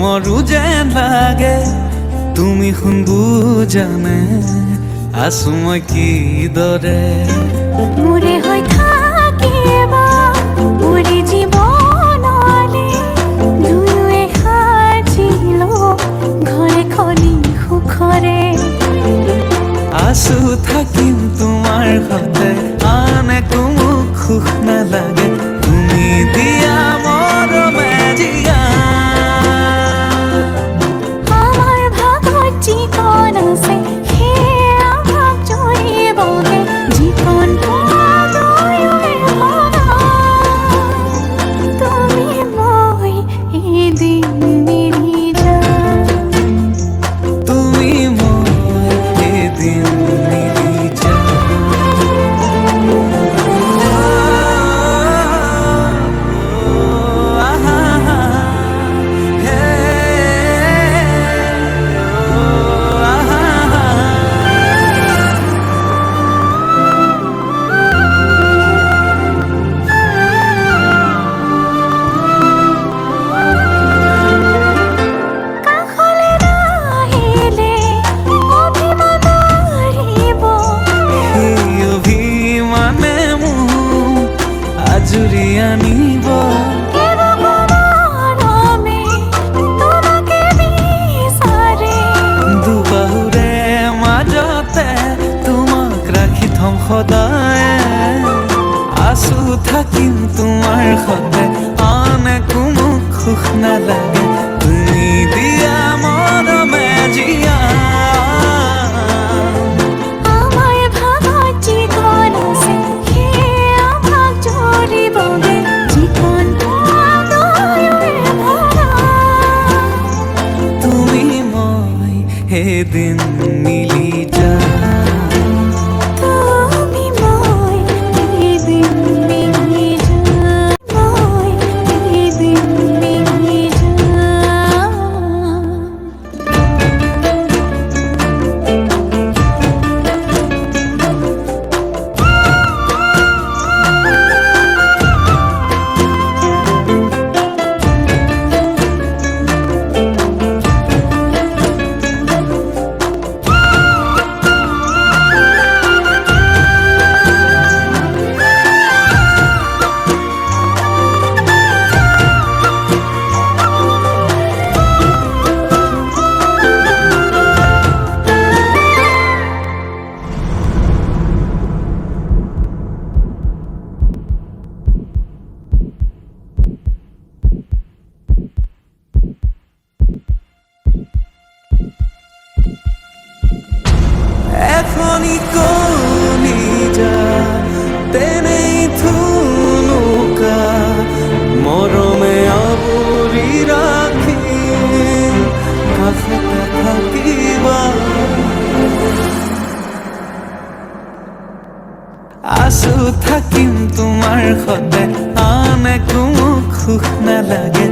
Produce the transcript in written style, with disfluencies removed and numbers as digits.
মৰু যেন লাগে তুমি শুন বুজানে আছো মই কিদৰে মোৰে হৈ থাকিবা মোৰে জীৱনলে দুয়োৱে সাজিলো ঘৰে খনি সুখৰে আছো থাকিম তোমাৰ সতে আন একো মোক সুখ নালাগে তুমি দিয়া মৰমে জিয়া আমাৰ ভাগত যিকণ আছে সেয়া ভাগ জৰিবগে যিকণ দুয়োৱে ভগা তুমি মই এদিন মিলি যাম তুমি মই এদিন মিলি কাষলৈ নাহিলে অভিমান আহিব সেই অভিমানে মোক আজৰি আনিব মৰমে তোমাকে বিচাৰে দুবাহুৰে মাজতে তোমাক ৰাখি থম সদায় আছো থাকিম তোমাৰ সতে আন একো মোক সুখ নালাগে তুমি দিয়া মৰমে জিয়া আমাৰ ভাগত যিকণ আছে সেয়া ভাগ জৰিবগে যিকণ দুয়োৱে ভগা তুমি মই এদিন মিলি যাম তুমি মই এদিন মিলি যাম মই এদিন মিলি যাম এখনি কলিজা তেনেই থুনুকা মৰমে আৱৰি ৰাখি কাষতে থাকিবা আছো থাকিম তোমাৰ সতে আন একো মোক সুখ নালাগে